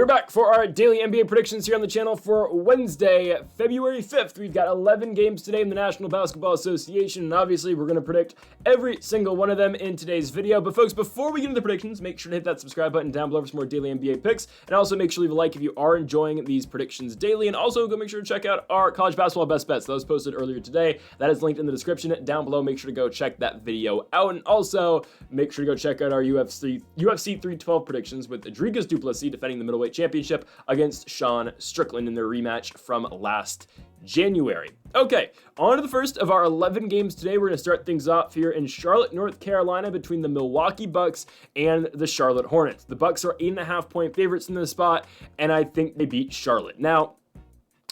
We're back for our daily NBA predictions here on the channel for Wednesday, February 5th. We've got 11 games today in the National Basketball Association, and obviously we're going to predict every single one of them in today's video. But folks, before we get into the predictions, make sure to hit that subscribe button down below for some more daily NBA picks, and also make sure to leave a like if you are enjoying these predictions daily, and also go make sure to check out our college basketball best bets. That was posted earlier today. That is linked in the description down below. Make sure to go check that video out, and also make sure to go check out our UFC 312 predictions with Adrigas Duplessis defending the middleweight championship against Sean Strickland in their rematch from last January. Okay, on to the first of our 11 games today. We're going to start things off here in Charlotte, North Carolina, between the Milwaukee Bucks and the Charlotte Hornets. The Bucks are 8.5-point favorites in this spot, and I think they beat Charlotte. Now,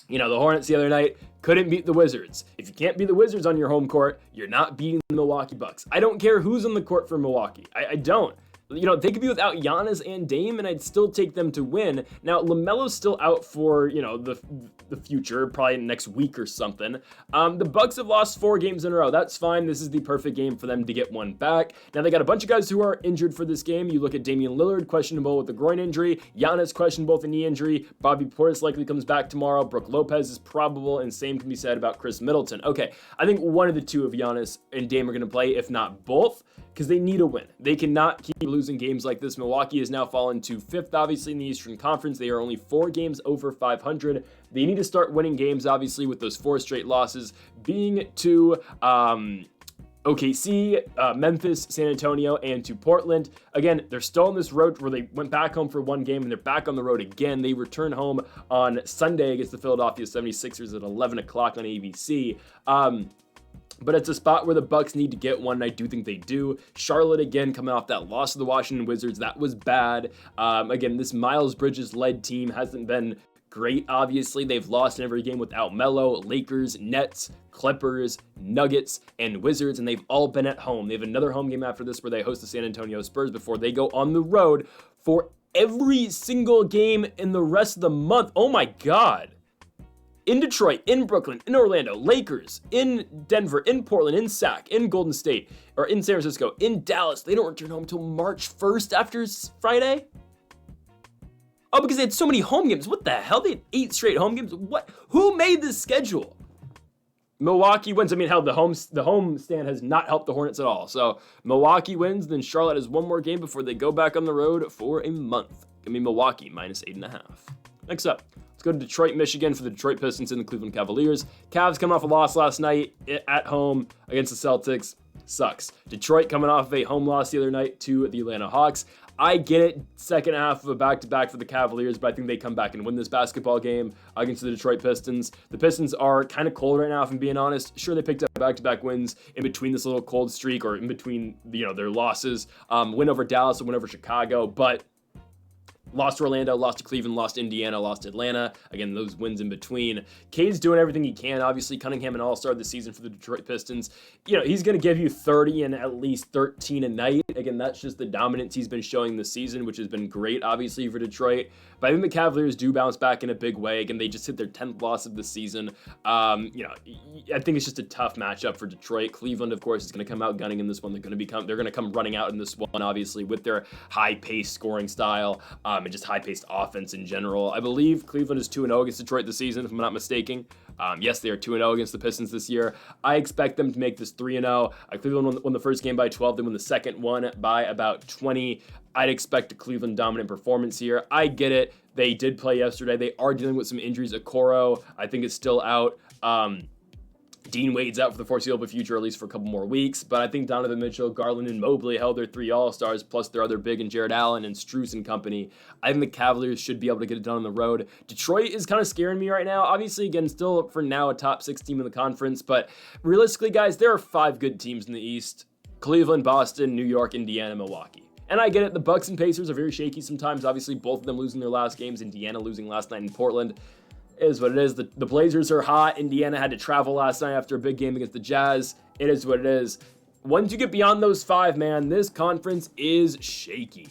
the Hornets the other night couldn't beat the Wizards. If you can't beat the Wizards on your home court, you're not beating the Milwaukee Bucks. I don't care who's on the court for Milwaukee. I don't. They could be without Giannis and Dame, and I'd still take them to win. Now, LaMelo's still out for, the future, probably next week or something. The Bucks have lost 4 games in a row. That's fine. This is the perfect game for them to get one back. Now, they got a bunch of guys who are injured for this game. You look at Damian Lillard, questionable with the groin injury. Giannis, questionable with a knee injury. Bobby Portis likely comes back tomorrow. Brook Lopez is probable, and same can be said about Chris Middleton. Okay, I think one of the two of Giannis and Dame are going to play, if not both, because they need a win. They cannot keep losing games like this. Milwaukee has now fallen to 5th, obviously, in the Eastern Conference. They are only 4 games over 500. They need to start winning games, obviously, with those 4 straight losses being to OKC, Memphis, San Antonio, and to Portland. Again, they're still on this road where they went back home for one game, and they're back on the road again. They return home on Sunday against the Philadelphia 76ers at 11 o'clock on ABC. But it's a spot where the Bucks need to get one, and I do think they do. Charlotte, again, coming off that loss to the Washington Wizards. That was bad. Again, this Miles Bridges-led team hasn't been great, obviously. They've lost in every game without Melo. Lakers, Nets, Clippers, Nuggets, and Wizards, and they've all been at home. They have another home game after this where they host the San Antonio Spurs before they go on the road for every single game in the rest of the month. Oh my God. In Detroit, in Brooklyn, in Orlando, Lakers, in Denver, in Portland, in Sac, in Golden State, or in San Francisco, in Dallas. They don't return home until March 1st after Friday? Oh, because they had so many home games. What the hell? They had 8 straight home games? What? Who made this schedule? Milwaukee wins. The home stand has not helped the Hornets at all. So Milwaukee wins, then Charlotte has one more game before they go back on the road for a month. Give me Milwaukee, minus 8.5. Next up. Let's go to Detroit, Michigan for the Detroit Pistons and the Cleveland Cavaliers. Cavs coming off a loss last night at home against the Celtics. Sucks. Detroit coming off of a home loss the other night to the Atlanta Hawks. I get it, second half of a back-to-back for the Cavaliers, but I think they come back and win this basketball game against the Detroit Pistons. The Pistons are kind of cold right now, if I'm being honest. Sure, they picked up back-to-back wins in between this little cold streak, or in between their losses. Win over Dallas, a win over Chicago, but lost to Orlando, lost to Cleveland, lost to Indiana, lost to Atlanta. Again, those wins in between. Cade's doing everything he can. Obviously, Cunningham an all-star this season for the Detroit Pistons. He's going to give you 30 and at least 13 a night. Again, that's just the dominance he's been showing this season, which has been great, obviously, for Detroit. But I think the Cavaliers do bounce back in a big way. Again, they just hit their 10th loss of the season. I think it's just a tough matchup for Detroit. Cleveland, of course, is going to come out gunning in this one. They're going to come running out in this one, obviously, with their high-paced scoring style. And just high-paced offense in general. I believe Cleveland is 2-0 against Detroit this season, if I'm not mistaken. Yes, they are 2-0 against the Pistons this year. I expect them to make this 3-0. Cleveland won the first game by 12. They won the second one by about 20. I'd expect a Cleveland dominant performance here. I get it. They did play yesterday. They are dealing with some injuries. Okoro, I think, is still out. Dean Wade's out for the foreseeable future, at least for a couple more weeks. But I think Donovan Mitchell, Garland, and Mobley held their 3 All-Stars, plus their other big and Jared Allen and Strus and company. I think the Cavaliers should be able to get it done on the road. Detroit is kind of scaring me right now. Obviously, again, still for now a top 6 team in the conference. But realistically, guys, there are 5 good teams in the East. Cleveland, Boston, New York, Indiana, Milwaukee. And I get it. The Bucks and Pacers are very shaky sometimes. Obviously, both of them losing their last games. Indiana losing last night in Portland. Is what it is. The Blazers are hot. Indiana had to travel last night after a big game against the Jazz. It is what it is. Once you get beyond those 5, man, this conference is shaky.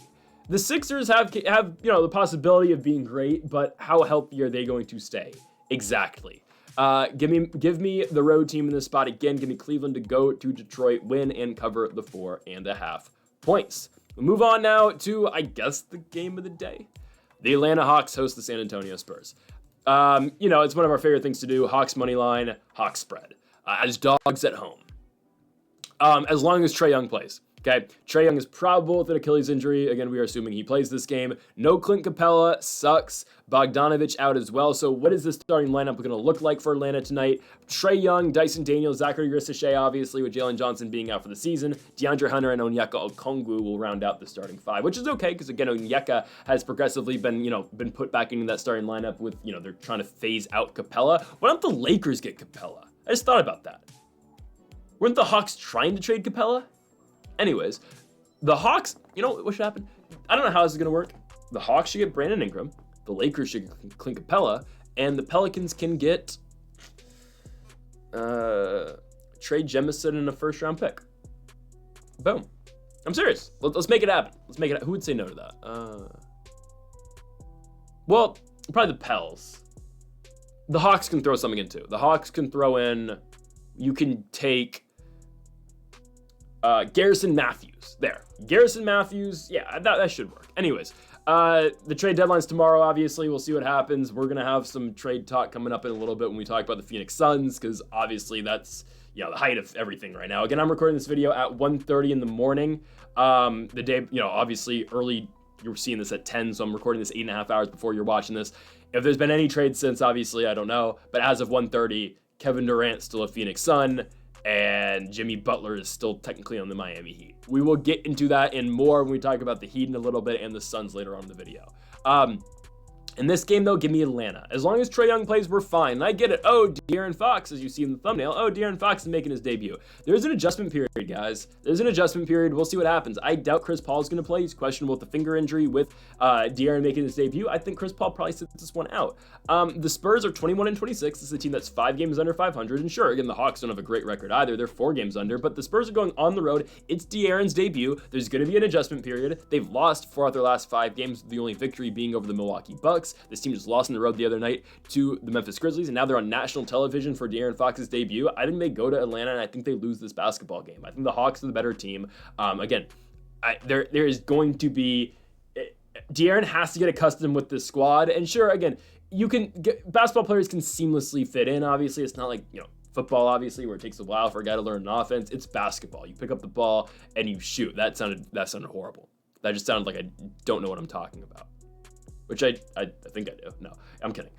The Sixers have the possibility of being great, but how healthy are they going to stay? Exactly. Give me the road team in this spot again. Give me Cleveland to go to Detroit, win and cover the 4.5 points. We'll move on now to, I guess, the game of the day. The Atlanta Hawks host the San Antonio Spurs. It's one of our favorite things to do. Hawks money line, Hawks spread. As dogs at home. As long as Trae Young plays. Okay, Trae Young is probable with an Achilles injury. Again, we are assuming he plays this game. No Clint Capella, sucks. Bogdanovich out as well. So what is the starting lineup going to look like for Atlanta tonight? Trae Young, Dyson Daniels, Zachary Grissichet, obviously, with Jalen Johnson being out for the season. DeAndre Hunter and Onyeka Okongwu will round out the starting five, which is okay because, again, Onyeka has progressively been put back into that starting lineup with, they're trying to phase out Capella. Why don't the Lakers get Capella? I just thought about that. Weren't the Hawks trying to trade Capella? Anyways, the Hawks, what should happen? I don't know how this is going to work. The Hawks should get Brandon Ingram. The Lakers should get Clint Capella. And the Pelicans can get Trey Jemison and a first-round pick. Boom. I'm serious. Let's make it happen. Who would say no to that? Well, probably the Pels. The Hawks can throw something in, too. The Hawks can throw in... You can take... Garrison Matthews. There. Garrison Matthews. Yeah, that should work. Anyways, the trade deadline's tomorrow, obviously. We'll see what happens. We're going to have some trade talk coming up in a little bit when we talk about the Phoenix Suns, because obviously that's, the height of everything right now. Again, I'm recording this video at 1:30 in the morning. The day, obviously early, you're seeing this at 10, so I'm recording this 8.5 hours before you're watching this. If there's been any trades since, obviously, I don't know. But as of 1:30, Kevin Durant's still a Phoenix Sun. And Jimmy Butler is still technically on the Miami Heat. We will get into that and more when we talk about the Heat in a little bit and the Suns later on in the video. In this game, though, give me Atlanta. As long as Trae Young plays, we're fine. And I get it. Oh, De'Aaron Fox, as you see in the thumbnail. Oh, De'Aaron Fox is making his debut. There's an adjustment period, guys. There's an adjustment period. We'll see what happens. I doubt Chris Paul is going to play. He's questionable with the finger injury with De'Aaron making his debut. I think Chris Paul probably sits this one out. The Spurs are 21-26. This is a team that's 5 games under 500. And sure, again, the Hawks don't have a great record either. They're 4 games under. But the Spurs are going on the road. It's De'Aaron's debut. There's going to be an adjustment period. They've lost 4 of their last 5 games, the only victory being over the Milwaukee Bucks. This team just lost on the road the other night to the Memphis Grizzlies, and now they're on national television for De'Aaron Fox's debut. I think they go to Atlanta, and I think they lose this basketball game. I think the Hawks are the better team. Again, there is going to be... De'Aaron has to get accustomed with this squad, and sure, again, basketball players can seamlessly fit in, obviously. It's not like, football, obviously, where it takes a while for a guy to learn an offense. It's basketball. You pick up the ball, and you shoot. That sounded horrible. That just sounded like I don't know what I'm talking about. Which I think I do. No, I'm kidding.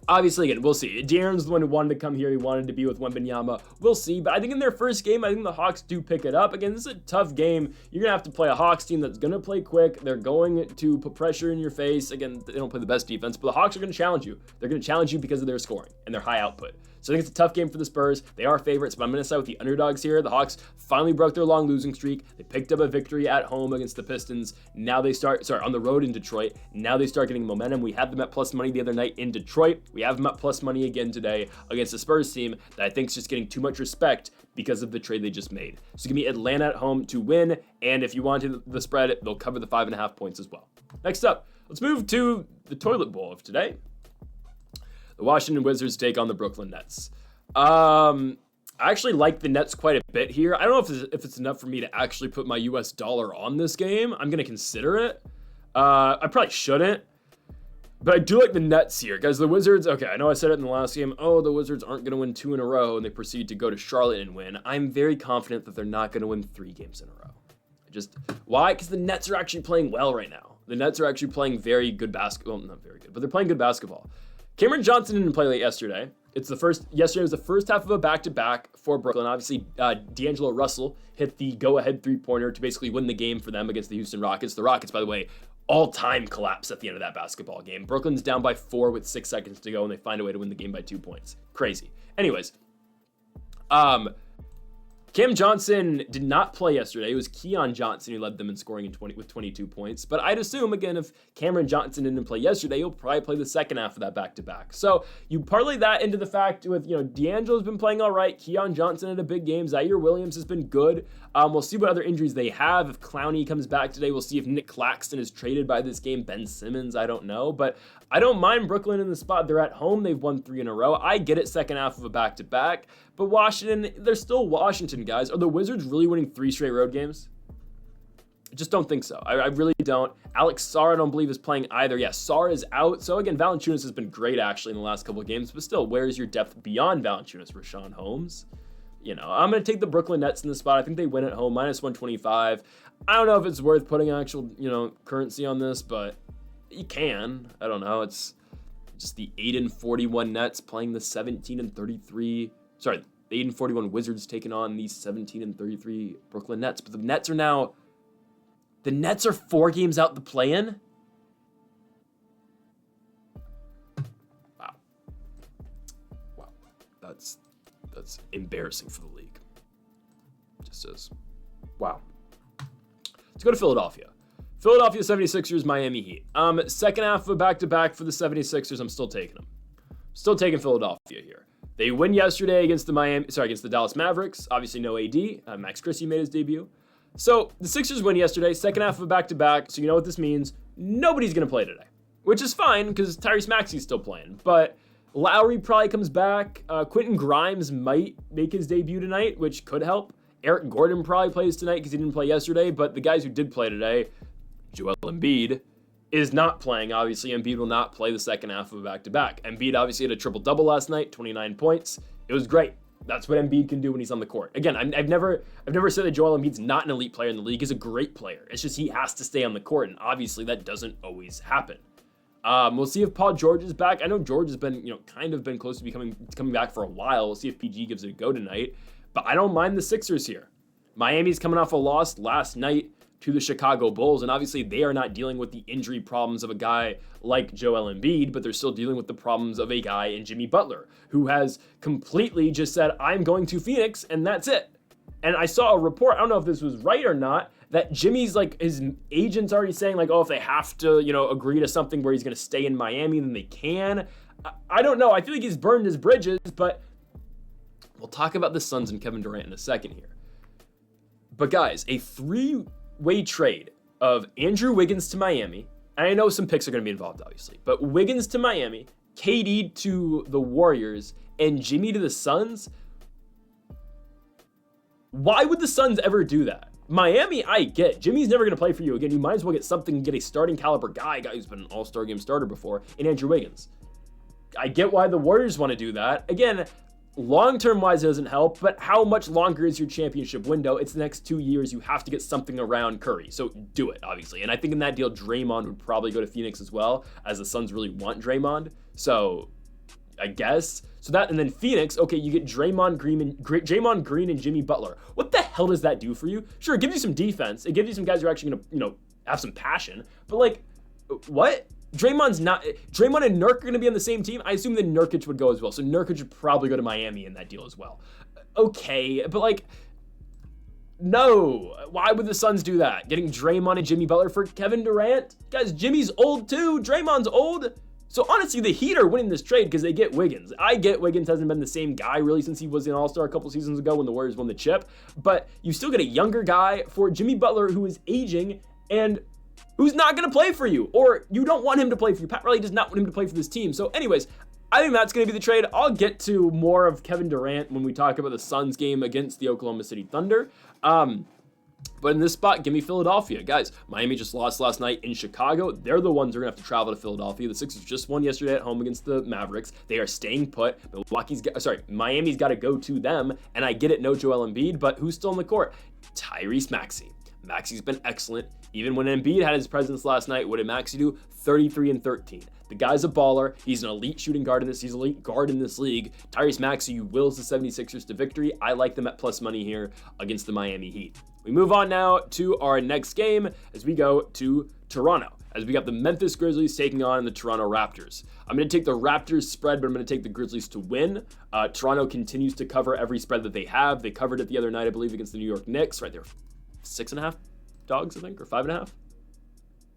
Obviously, again, we'll see. De'Aaron's the one who wanted to come here. He wanted to be with Wembanyama. We'll see. But I think in their first game, I think the Hawks do pick it up. Again, this is a tough game. You're going to have to play a Hawks team that's going to play quick. They're going to put pressure in your face. Again, they don't play the best defense, but the Hawks are going to challenge you. They're going to challenge you because of their scoring and their high output. So I think it's a tough game for the Spurs. They are favorites, but I'm going to side with the underdogs here. The Hawks finally broke their long losing streak. They picked up a victory at home against the Pistons. Now they on the road in Detroit. Now they start getting momentum. We had them at plus money the other night in Detroit. We have them at plus money again today against the Spurs team that I think is just getting too much respect because of the trade they just made. So give me Atlanta at home to win, and if you wanted the spread, they'll cover the 5.5 points as well. Next up, let's move to the toilet bowl of today. The Washington Wizards take on the Brooklyn Nets. I actually like the Nets quite a bit here. I don't know if it's enough for me to actually put my US dollar on this game. I'm going to consider it. I probably shouldn't. But I do like the Nets here, guys. The Wizards, okay, I know I said it in the last game. Oh, the Wizards aren't going to win 2 in a row, and they proceed to go to Charlotte and win. I'm very confident that they're not going to win 3 games in a row. Why? Because the Nets are actually playing well right now. The Nets are actually playing very good basketball. Well, not very good, but they're playing good basketball. Cameron Johnson didn't play late yesterday. Yesterday was the first half of a back-to-back for Brooklyn. Obviously, D'Angelo Russell hit the go-ahead three-pointer to basically win the game for them against the Houston Rockets. The Rockets, by the way, all-time collapse at the end of that basketball game. Brooklyn's down by 4 with 6 seconds to go, and they find a way to win the game by 2 points. Crazy. Anyways, Cam Johnson did not play yesterday. It was Keon Johnson who led them in scoring with 22 points. But I'd assume, again, if Cameron Johnson didn't play yesterday, he'll probably play the second half of that back-to-back. So you parlay that into the fact with, D'Angelo's been playing all right. Keon Johnson had a big game. Zaire Williams has been good. We'll see what other injuries they have. If Clowney comes back today, we'll see if Nick Claxton is traded by this game. Ben Simmons, I don't know. But I don't mind Brooklyn in the spot. They're at home. They've won 3 in a row. I get it, second half of a back-to-back. But Washington, they're still Washington, guys. Are the Wizards really winning 3 straight road games? I just don't think so. I really don't. Alex Sarr, I don't believe, is playing either. Yeah, Sarr is out. So again, Valanciunas has been great actually in the last couple of games, but still, where's your depth beyond Valanciunas? Rashawn Holmes? I'm going to take the Brooklyn Nets in this spot. I think they win at home, -125. I don't know if it's worth putting actual, currency on this, but you can. I don't know. It's just the 8-41 Nets playing the 17-33. Sorry, the 8-41 Wizards taking on the 17-33 Brooklyn Nets. But the Nets are 4 games out the play-in. Wow. That's embarrassing for the league. Just says, wow. Let's go to Philadelphia. Philadelphia 76ers, Miami Heat. Second half of a back-to-back for the 76ers. I'm still taking them. Still taking Philadelphia here. They win yesterday against the Dallas Mavericks. Obviously no AD. Max Christie made his debut. So the Sixers win yesterday, second half of a back-to-back. So you know what this means? Nobody's going to play today, which is fine because Tyrese Maxey's still playing. But Lowry probably comes back. Quentin Grimes might make his debut tonight, which could help. Eric Gordon probably plays tonight because he didn't play yesterday. But the guys who did play today, Joel Embiid, is not playing. Obviously, Embiid will not play the second half of a back-to-back. Embiid obviously had a triple-double last night, 29 points. It was great. That's what Embiid can do when he's on the court. Again, I've never said that Joel Embiid's not an elite player in the league. He's a great player. It's just he has to stay on the court, and obviously that doesn't always happen. We'll see if Paul George is back. I know George has been, kind of been close to coming back for a while. We'll see if PG gives it a go tonight. But I don't mind the Sixers here. Miami's coming off a loss last night to the Chicago Bulls, and obviously they are not dealing with the injury problems of a guy like Joel Embiid, but they're still dealing with the problems of a guy in Jimmy Butler, who has completely just said, I'm going to Phoenix, and that's it. And I saw a report, I don't know if this was right or not, that Jimmy's his agent's already saying if they have to, agree to something where he's going to stay in Miami, then they can. I don't know. I feel like he's burned his bridges, but we'll talk about the Suns and Kevin Durant in a second here. But guys, a 3-way trade of Andrew Wiggins to Miami, and I know some picks are going to be involved, obviously, but Wiggins to Miami, KD to the Warriors, and Jimmy to the Suns. Why would the Suns ever do that? Miami, I get. Jimmy's never going to play for you again. You might as well get something, get a starting caliber guy who's been an all-star game starter before, in Andrew Wiggins. I get why the Warriors want to do that. Again, long-term wise, it doesn't help, but how much longer is your championship window? It's the next 2 years. You have to get something around Curry. So do it, obviously. And I think in that deal, Draymond would probably go to Phoenix as well, as the Suns really want Draymond. So I guess. So that, and then Phoenix, okay, you get Draymond Green and Jimmy Butler. What the hell does that do for you? Sure, it gives you some defense. It gives you some guys who are actually going to, have some passion. But what? Draymond and Nurk are going to be on the same team. I assume that Nurkic would go as well. So Nurkic would probably go to Miami in that deal as well. Okay, but no. Why would the Suns do that? Getting Draymond and Jimmy Butler for Kevin Durant? Guys, Jimmy's old too. Draymond's old. So honestly, the Heat are winning this trade because they get Wiggins. I get Wiggins hasn't been the same guy really since he was an All-Star a couple seasons ago when the Warriors won the chip. But you still get a younger guy for Jimmy Butler who is aging and who's not going to play for you, or you don't want him to play for you. Pat Riley does not want him to play for this team. So anyways, I think that's going to be the trade. I'll get to more of Kevin Durant when we talk about the Suns game against the Oklahoma City Thunder. But in this spot, give me Philadelphia. Guys, Miami just lost last night in Chicago. They're the ones who are going to have to travel to Philadelphia. The Sixers just won yesterday at home against the Mavericks. They are staying put. Miami's got to go to them. And I get it, no Joel Embiid, but who's still on the court? Tyrese Maxey. Maxey's been excellent. Even when Embiid had his presence last night, what did Maxey do? 33 and 13. The guy's a baller. He's an elite shooting guard in this. He's an elite guard in this league. Tyrese Maxey wills the 76ers to victory. I like them at plus money here against the Miami Heat. We move on now to our next game as we go to Toronto, as we got the Memphis Grizzlies taking on the Toronto Raptors. I'm going to take the Raptors spread, but I'm going to take the Grizzlies to win. Toronto continues to cover every spread that they have. They covered it the other night, I believe, against the New York Knicks. Right there, 6.5 dogs, I think, or 5.5.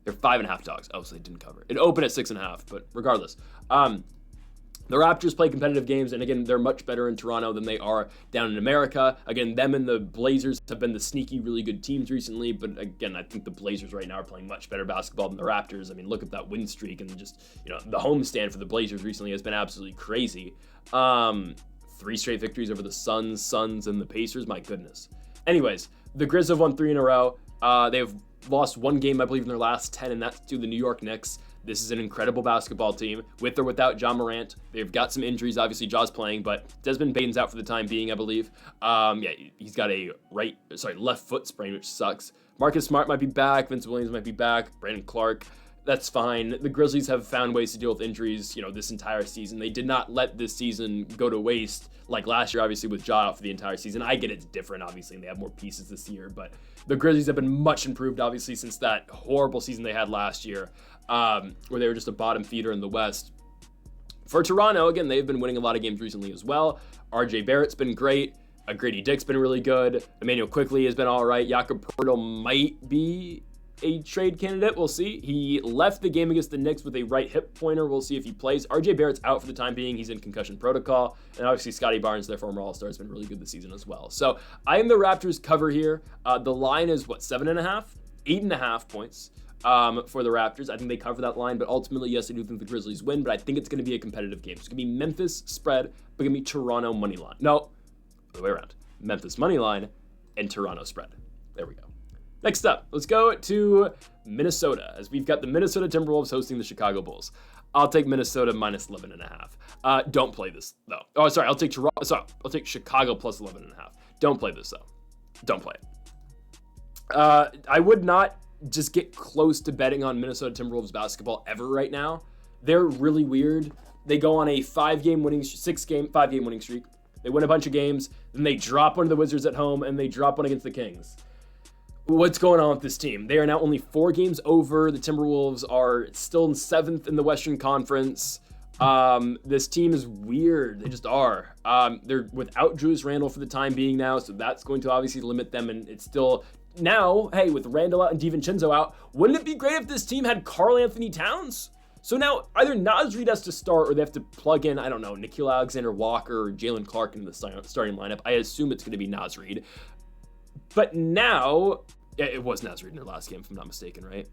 They're 5.5 dogs. Oh, so they didn't cover. It opened at 6.5, but regardless. The Raptors play competitive games, and again, they're much better in Toronto than they are down in America. Again, them and the Blazers have been the sneaky, really good teams recently, but again, I think the Blazers right now are playing much better basketball than the Raptors. I mean, look at that win streak, and just, the homestand for the Blazers recently has been absolutely crazy. 3 straight victories over the Suns, and the Pacers. My goodness. Anyways, the Grizz have won 3 in a row. They have lost one game, I believe, in their last 10, and that's to the New York Knicks. This is an incredible basketball team, with or without Ja Morant. They've got some injuries. Obviously, Ja's playing, but Desmond Bane's out for the time being, I believe. He's got a left foot sprain, which sucks. Marcus Smart might be back. Vince Williams might be back. Brandon Clark. That's fine. The Grizzlies have found ways to deal with injuries, this entire season. They did not let this season go to waste like last year, obviously, with Ja out for the entire season. I get it's different, obviously, and they have more pieces this year, but the Grizzlies have been much improved, obviously, since that horrible season they had last year, where they were just a bottom feeder in the West. For Toronto, again, they've been winning a lot of games recently as well. RJ Barrett's been great. Grady Dick's been really good. Emmanuel Quickley has been all right. Jakob Poeltl might be a trade candidate. We'll see. He left the game against the Knicks with a right hip pointer. We'll see if he plays. RJ Barrett's out for the time being. He's in concussion protocol. And obviously Scotty Barnes, their former All-Star, has been really good this season as well. So I am the Raptors cover here. The line is 7.5? 8.5 points for the Raptors. I think they cover that line, but ultimately, yes, I do think the Grizzlies win, but I think it's going to be a competitive game. It's going to be Memphis spread, but going to be Toronto money line. No, the way around. Memphis money line and Toronto spread. There we go. Next up, let's go to Minnesota, as we've got the Minnesota Timberwolves hosting the Chicago Bulls. I'll take Minnesota minus 11.5. Don't play this, though. Oh, sorry, I'll take Chicago plus 11.5. Don't play this, though. Don't play it. I would not just get close to betting on Minnesota Timberwolves basketball ever right now. They're really weird. They go on a 5-game winning streak. They win a bunch of games, then they drop one to the Wizards at home, and they drop one against the Kings. What's going on with this team? They are now only 4 games over. The Timberwolves are still in 7th in the Western Conference. This team is weird. They just are. They're without Julius Randle for the time being now, so that's going to obviously limit them, and it's still... Now, hey, with Randle out and DiVincenzo out, wouldn't it be great if this team had Karl Anthony Towns? So now either Naz Reid has to start or they have to plug in, Nickeil Alexander-Walker or Jalen Clark into the starting lineup. I assume it's going to be Naz Reid. But now, it was Naz Reid in their last game, if I'm not mistaken, right?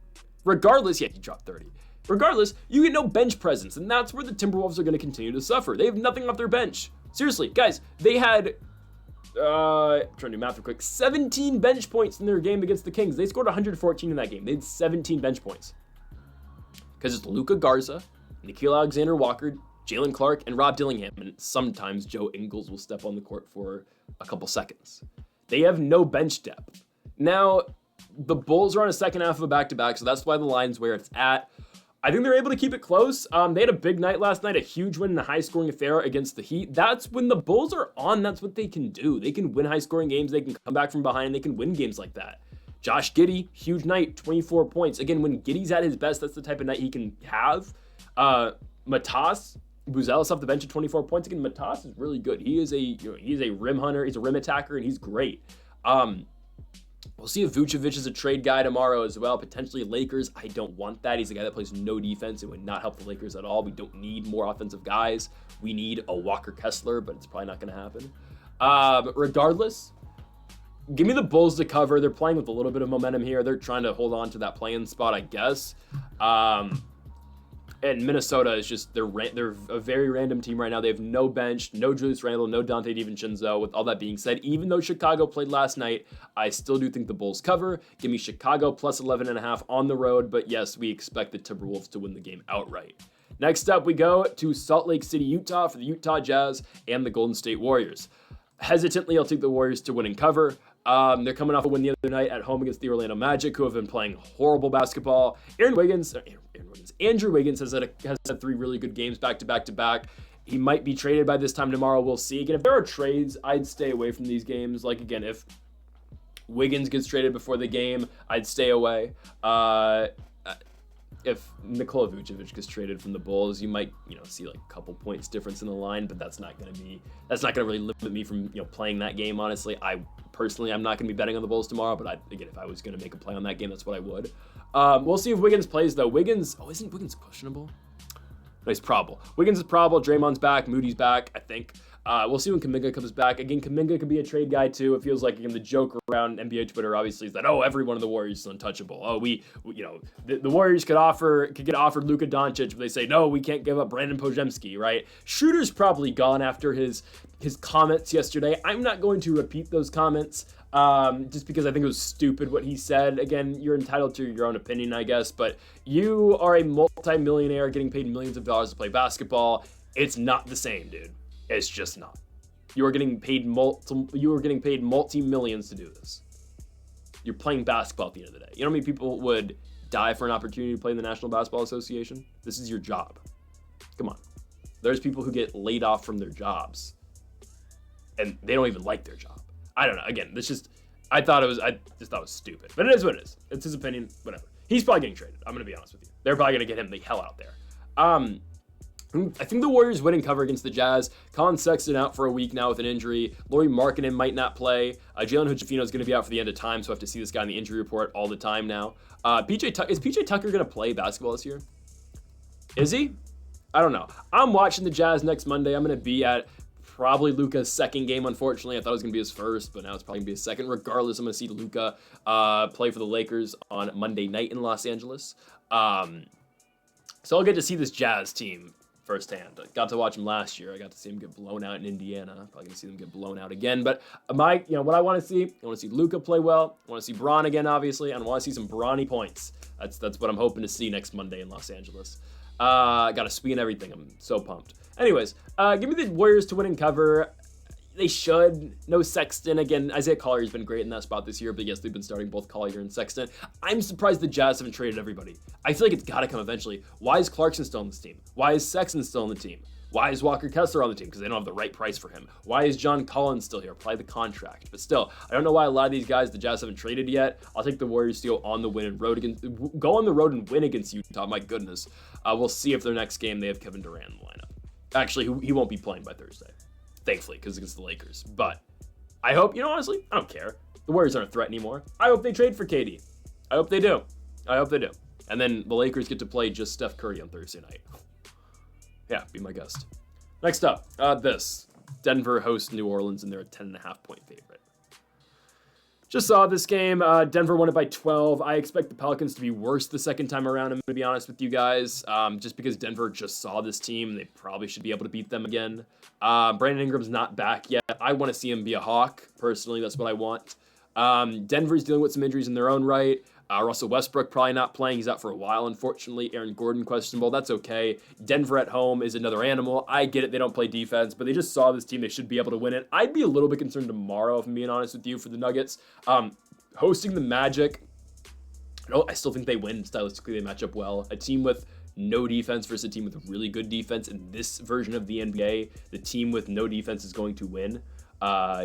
Regardless, he dropped 30. Regardless, you get no bench presence, and that's where the Timberwolves are going to continue to suffer. They have nothing off their bench. Seriously, guys, they had... I'm trying to do math real quick. 17 bench points in their game against the Kings. They scored 114 in that game. They had 17 bench points. Because it's Luka Garza, Nickeil Alexander-Walker, Jalen Clark, and Rob Dillingham. And sometimes Joe Ingles will step on the court for a couple seconds. They have no bench depth. Now, the Bulls are on a second half of a back-to-back, so that's why the line's where it's at. I think they're able to keep it close. They had a big night last night, a huge win in a high-scoring affair against the Heat. That's when the Bulls are on. That's what they can do. They can win high-scoring games. They can come back from behind. They can win games like that. Josh Giddey, huge night, 24 points. Again, when Giddey's at his best, that's the type of night he can have. Matas, Buzelis off the bench at 24 points. Again, Matas is really good. He is a rim hunter. He's a rim attacker, and he's great. We'll see if Vucevic is a trade guy tomorrow as well. Potentially Lakers. I don't want that. He's a guy that plays no defense. It would not help the Lakers at all. We don't need more offensive guys. We need a Walker Kessler, but it's probably not going to happen. Regardless, give me the Bulls to cover. They're playing with a little bit of momentum here. They're trying to hold on to that play-in spot, I guess. And Minnesota is just, they're a very random team right now. They have no bench, no Julius Randle, no Dante DiVincenzo. With all that being said, even though Chicago played last night, I still do think the Bulls cover. Give me Chicago plus 11.5 on the road. But yes, we expect the Timberwolves to win the game outright. Next up, we go to Salt Lake City, Utah for the Utah Jazz and the Golden State Warriors. Hesitantly, I'll take the Warriors to win and cover. They're coming off a win the other night at home against the Orlando Magic, who have been playing horrible basketball. Andrew Wiggins has had 3 really good games back to back. He might be traded by this time tomorrow. We'll see. Again, if there are trades, I'd stay away from these games. Like, again, if Wiggins gets traded before the game, I'd stay away. If Nikola Vucevic gets traded from the Bulls, you might, see like a couple points difference in the line, but that's not going to really limit me from, playing that game. Honestly, I'm not going to be betting on the Bulls tomorrow, but again, if I was going to make a play on that game, that's what I would. We'll see if Wiggins plays though. Isn't Wiggins questionable? No, he's probable. Wiggins is probable. Draymond's back. Moody's back, I think. We'll see when Kuminga comes back. Again, Kuminga could be a trade guy too. It feels like, again, the joke around NBA Twitter obviously is that, every one of the Warriors is untouchable. The Warriors could get offered Luka Doncic, but they say, no, we can't give up Brandon Podziemski, right? Schroeder's probably gone after his comments yesterday. I'm not going to repeat those comments. just because I think it was stupid what he said. Again, you're entitled to your own opinion, I guess, but you are a multi-millionaire getting paid millions of dollars to play basketball. It's not the same, dude. It's just not. You are getting paid multi-millions to do this. You're playing basketball at the end of the day. You know how many people would die for an opportunity to play in the National Basketball Association? This is your job. Come on. There's people who get laid off from their jobs and they don't even like their job. I don't know. Again, I just thought it was stupid, but it is what it is. It's his opinion, whatever. He's probably getting traded. I'm going to be honest with you. They're probably going to get him the hell out there. I think the Warriors win and cover against the Jazz. Colin Sexton out for a week now with an injury. Lauri Markkanen might not play. Jalen Hood-Schifino is going to be out for the end of time, so I have to see this guy in the injury report all the time now. Is PJ Tucker going to play basketball this year? Is he? I don't know. I'm watching the Jazz next Monday. I'm going to be at probably Luka's second game, unfortunately. I thought it was going to be his first, but now it's probably going to be his second. Regardless, I'm going to see Luka play for the Lakers on Monday night in Los Angeles. So I'll get to see this Jazz team firsthand. I got to watch him last year. I got to see him get blown out in Indiana. Probably going to see them get blown out again. But what I want to see, I want to see Luka play well. I want to see Bron again, obviously. And I want to see some brawny points. That's what I'm hoping to see next Monday in Los Angeles. Got a swing and everything. I'm so pumped. Anyways, give me the Warriors to win and cover. They should. No Sexton. Again, Isaiah Collier's been great in that spot this year, but yes, they've been starting both Collier and Sexton. I'm surprised the Jazz haven't traded everybody. I feel like it's got to come eventually. Why is Clarkson still on this team? Why is Sexton still on the team? Why is Walker Kessler on the team? Because they don't have the right price for him. Why is John Collins still here? Apply the contract. But still, I don't know why a lot of these guys the Jazz haven't traded yet. I'll take the Warriors to go on the road and win against Utah. My goodness. We'll see if their next game they have Kevin Durant in the lineup. Actually, he won't be playing by Thursday. Thankfully, because against the Lakers. But I hope, honestly, I don't care. The Warriors aren't a threat anymore. I hope they trade for KD. I hope they do. And then the Lakers get to play just Steph Curry on Thursday night. Yeah, be my guest. Next up, this. Denver hosts New Orleans, and they're a 10.5 point favorite. Just saw this game. Denver won it by 12. I expect the Pelicans to be worse the second time around, I'm going to be honest with you guys. Just because Denver just saw this team, they probably should be able to beat them again. Brandon Ingram's not back yet. I want to see him be a Hawk. Personally, that's what I want. Denver's dealing with some injuries in their own right. Russell Westbrook probably not playing. He's out for a while, unfortunately. Aaron Gordon questionable. That's okay. Denver at home is another animal. I get it. They don't play defense, but they just saw this team. They should be able to win it. I'd be a little bit concerned tomorrow, if I'm being honest with you, for the Nuggets. Hosting the Magic, I still think they win. Stylistically, they match up well. A team with no defense versus a team with really good defense. In this version of the NBA, the team with no defense is going to win.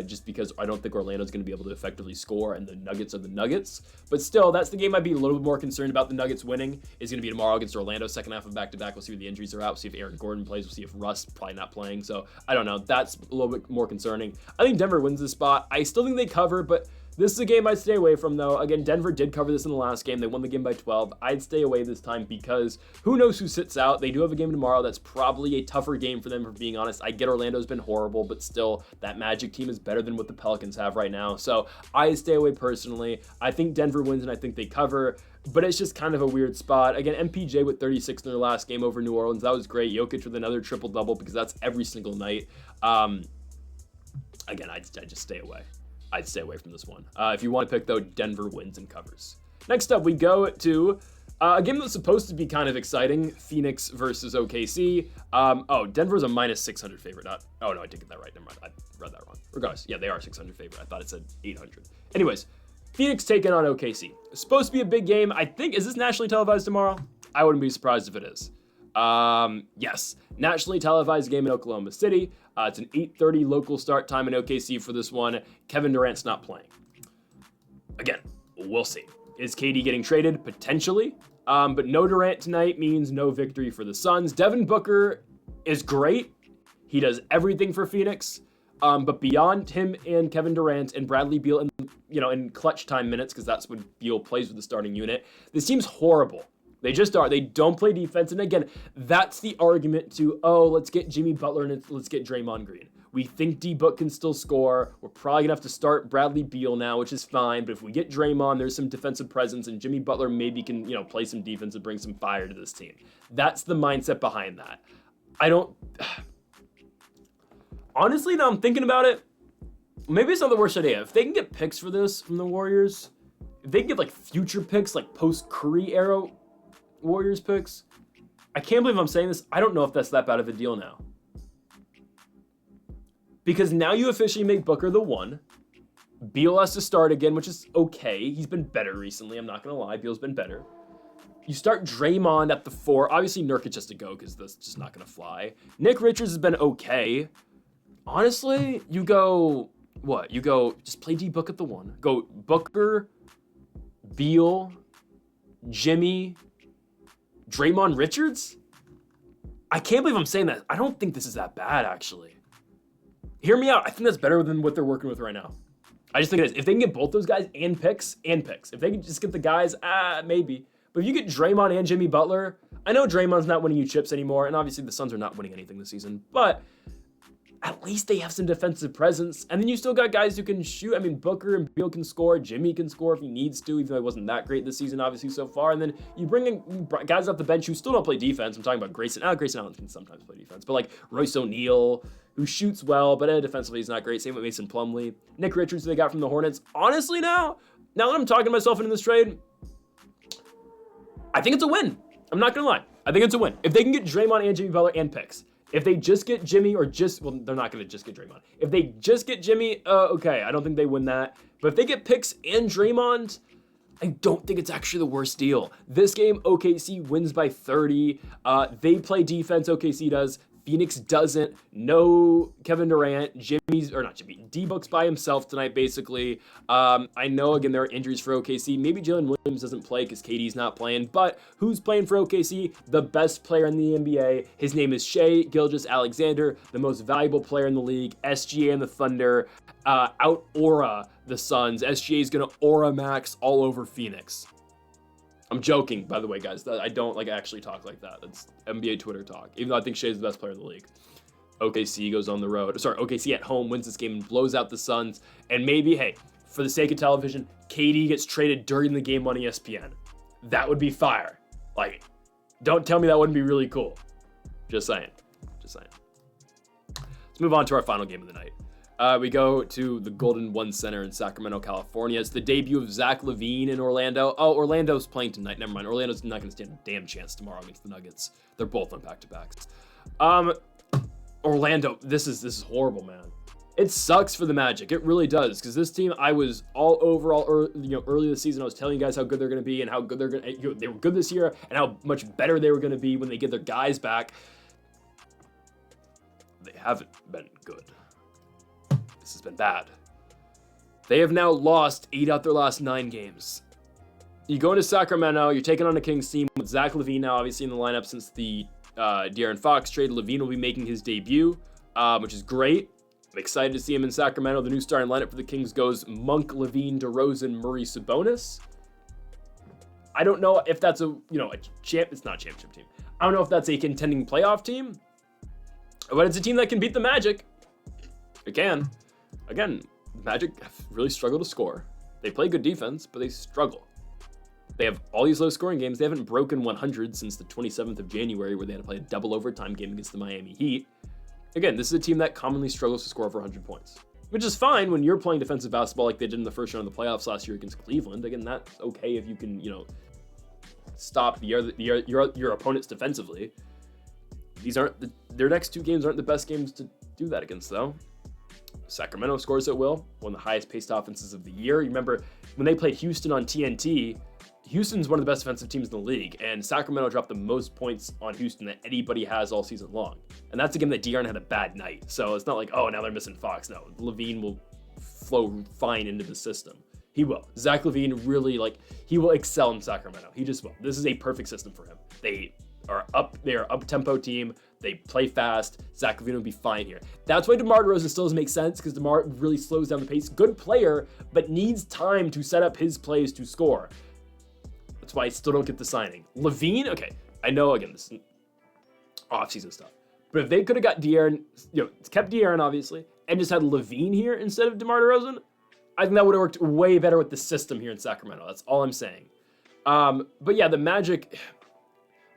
Just because I don't think Orlando's going to be able to effectively score, and the Nuggets are the Nuggets. But still, that's the game I'd be a little bit more concerned about the Nuggets winning. Is going to be tomorrow against Orlando, second half of back-to-back. We'll see where the injuries are out. We'll see if Aaron Gordon plays. We'll see if Russ probably not playing. So, I don't know. That's a little bit more concerning. I think Denver wins this spot. I still think they cover, but this is a game I'd stay away from, though. Again, Denver did cover this in the last game. They won the game by 12. I'd stay away this time because who knows who sits out. They do have a game tomorrow that's probably a tougher game for them, for being honest. I get Orlando's been horrible, but still, that Magic team is better than what the Pelicans have right now. So I stay away personally. I think Denver wins, and I think they cover, but it's just kind of a weird spot. Again, MPJ with 36 in their last game over New Orleans. That was great. Jokic with another triple-double because that's every single night. Again, I'd just stay away. I'd stay away from this one. If you want to pick, though, Denver wins and covers. Next up, we go to a game that's supposed to be kind of exciting. Phoenix versus OKC. Denver's a minus 600 favorite. No, I did get that right. Never mind. I read that wrong. Regardless, yeah, they are 600 favorite. I thought it said 800. Anyways, Phoenix taking on OKC. It's supposed to be a big game. I think, is this nationally televised tomorrow? I wouldn't be surprised if it is. Yes, nationally televised game in Oklahoma City. It's an 8:30 local start time in OKC for this one. Kevin Durant's not playing. Again, we'll see. Is KD getting traded? Potentially. But no Durant tonight means no victory for the Suns. Devin Booker is great. He does everything for Phoenix. But beyond him and Kevin Durant and Bradley Beal in clutch time minutes, because that's when Beal plays with the starting unit, this team's horrible. They just are. They don't play defense. And again, that's the argument to, let's get Jimmy Butler and let's get Draymond Green. We think D-Book can still score. We're probably going to have to start Bradley Beal now, which is fine. But if we get Draymond, there's some defensive presence, and Jimmy Butler maybe can, play some defense and bring some fire to this team. That's the mindset behind that. Honestly, now I'm thinking about it, maybe it's not the worst idea. If they can get picks for this from the Warriors, if they can get like future picks, like post-Curry era Warriors picks, I can't believe I'm saying this. I don't know if that's that bad of a deal now. Because now you officially make Booker the 1. Beal has to start again, which is okay. He's been better recently. I'm not going to lie. Beal's been better. You start Draymond at the 4. Obviously, Nurkic has to go because that's just not going to fly. Nick Richards has been okay. Honestly, you go, what? You go, just play D-Book at the 1. Go Booker, Beal, Jimmy, Draymond Richards? I can't believe I'm saying that. I don't think this is that bad, actually. Hear me out. I think that's better than what they're working with right now. I just think it is. If they can get both those guys and picks. If they can just get the guys, maybe. But if you get Draymond and Jimmy Butler, I know Draymond's not winning you chips anymore, and obviously the Suns are not winning anything this season, but at least they have some defensive presence. And then you still got guys who can shoot. I mean, Booker and Beal can score. Jimmy can score if he needs to, even though he wasn't that great this season, obviously, so far. And then you bring in guys off the bench who still don't play defense. I'm talking about Grayson. Grayson Allen can sometimes play defense, but like Royce O'Neal, who shoots well, but defensively he's not great. Same with Mason Plumlee. Nick Richards, who they got from the Hornets. Honestly, now that I'm talking myself into this trade, I think it's a win. I'm not going to lie. I think it's a win. If they can get Draymond and Jimmy Butler and picks. If they just get Jimmy or just, well, they're not going to just get Draymond. If they just get Jimmy, okay, I don't think they win that. But if they get picks and Draymond, I don't think it's actually the worst deal. This game, OKC wins by 30. They play defense, OKC does. Phoenix doesn't. No Kevin Durant. D-Book's by himself tonight, basically. I know, again, there are injuries for OKC. Maybe Jalen Williams doesn't play because KD's not playing. But who's playing for OKC? The best player in the NBA. His name is Shai Gilgeous-Alexander, the most valuable player in the league. SGA and the Thunder out-aura the Suns. SGA is going to aura max all over Phoenix. I'm joking, by the way, guys. I don't actually talk like that. That's NBA Twitter talk. Even though I think Shai's the best player in the league. OKC goes on the road. OKC at home wins this game and blows out the Suns. And maybe, hey, for the sake of television, KD gets traded during the game on ESPN. That would be fire. Don't tell me that wouldn't be really cool. Just saying. Let's move on to our final game of the night. We go to the Golden One Center in Sacramento, California. It's the debut of Zach LaVine in Orlando. Oh, Orlando's playing tonight. Never mind. Orlando's not going to stand a damn chance tomorrow against the Nuggets. They're both on back-to-backs. Orlando, this is horrible, man. It sucks for the Magic. It really does, because this team, I was all overall, early this season, I was telling you guys how good they're going to be and how good they're going to, they were good this year and how much better they were going to be when they get their guys back. They haven't been good. This has been bad. They have now lost 8 out their last 9 games. You go into Sacramento, you're taking on a Kings team with Zach LaVine now obviously in the lineup since the De'Aaron Fox trade. LaVine will be making his debut, which is great. I'm excited to see him in Sacramento. The new starting lineup for the Kings goes Monk, LaVine, DeRozan, Murray, Sabonis. I don't know if that's it's not a championship team. I don't know if that's a contending playoff team, but it's a team that can beat the Magic. It can. Again, the Magic have really struggled to score. They play good defense, but they struggle. They have all these low-scoring games. They haven't broken 100 since the 27th of January, where they had to play a double overtime game against the Miami Heat. Again, this is a team that commonly struggles to score over 100 points, which is fine when you're playing defensive basketball like they did in the first round of the playoffs last year against Cleveland. Again, that's okay if you can, stop your opponents defensively. These aren't their next 2 games aren't the best games to do that against, though. Sacramento scores at will, one of the highest paced offenses of the year. You remember when they played Houston on TNT, Houston's one of the best defensive teams in the league, and Sacramento dropped the most points on Houston that anybody has all season long. And that's a game that De'Aaron had a bad night. So it's not like, oh, now they're missing Fox. No, LaVine will flow fine into the system. He will. Zach LaVine really, he will excel in Sacramento. He just will. This is a perfect system for him. They are up-tempo team. They play fast. Zach LaVine will be fine here. That's why DeMar DeRozan still doesn't make sense, because DeMar really slows down the pace. Good player, but needs time to set up his plays to score. That's why I still don't get the signing. LaVine, okay, I know, again, this is off-season stuff. But if they could have got De'Aaron, kept De'Aaron, obviously, and just had LaVine here instead of DeMar DeRozan, I think that would have worked way better with the system here in Sacramento. That's all I'm saying. But yeah, the Magic,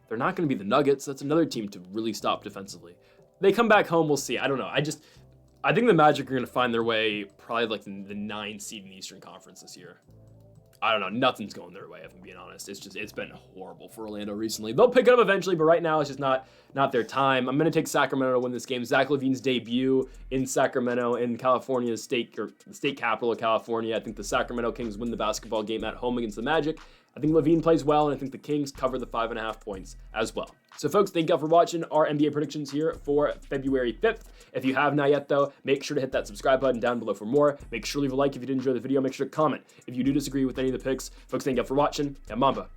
they're not going to be the Nuggets. That's another team to really stop defensively. They come back home, we'll see. I don't know. I think the Magic are going to find their way probably like the 9th seed in the Eastern Conference this year. I don't know. Nothing's going their way, if I'm being honest. It's been horrible for Orlando recently. They'll pick it up eventually, but right now it's just not their time. I'm going to take Sacramento to win this game. Zach LaVine's debut in Sacramento, in California's the state capital of California. I think the Sacramento Kings win the basketball game at home against the Magic. I think LaVine plays well, and I think the Kings cover the 5.5 points as well. So folks, thank you all for watching our NBA predictions here for February 5th. If you have not yet though, make sure to hit that subscribe button down below for more. Make sure to leave a like if you did enjoy the video. Make sure to comment if you do disagree with any of the picks. Folks, thank you all for watching, and Mamba